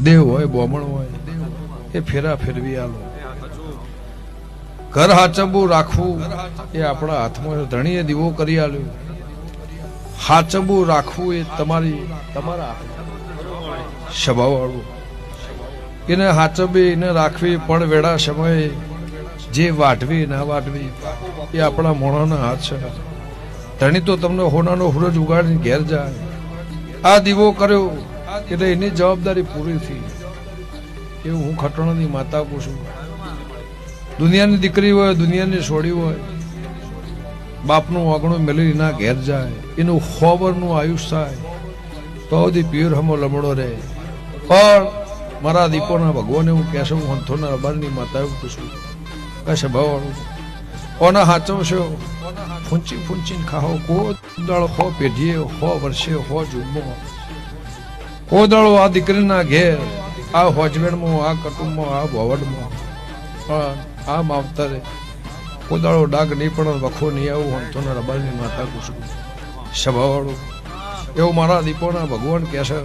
દેવ હોય બોમણ હોય એ ફેરા ફેરવી આલો. ઘર હાચંબુ રાખવું એ આપણા હાથમાં. ધણીએ દીવો કરી આલ્યો. હાચંબુ રાખવું એ તમારા સ્વભાવ વાળું. એને હાચંબી એને રાખવી પણ વેળા સમયે જે વાટવી ના વાટવી એ આપણા મોણાના હાથ છે. ધણી તો તમને હોનાનો હુરજ ઉગાડીને ઘેર જાય. આ દીવો કર્યો એટલે એની જવાબદારી પૂરી થઈ. એવું હું ખટણાની માતા પૂછું. દુનિયાની દીકરી હોય, દુનિયાની છોડી હોય, બાપનું આગણું મેળવી ના ઘેર જાય, એનું ખોબરનું આયુષ થાય તો સુધી પિયર હમો લમડો રહે. પણ મારા દીપોના ભગવાને હું કહેશું, હું હંથોના રબારની માતા એવું પૂછું કશે ભાવવાળું કોના હાચવશો? ફૂંચી ફૂંચીને ખાઓ. કોદાળો હો પેઢીએ, હો વર્ષે, હો જુમ્મો, કોદાળો આ દીકરીના ઘેર, આ હોજવેણમાં, આ કટુંબમાં, આ ભવડમાં, પણ આ માવતરે કોદાળો ડાગ નહીં પણ વખો નહીં. આવું હંથોના રબારની માતા પૂછું સ્વભાવવાળું એવું મારા દીપોના ભગવાન કહેશે.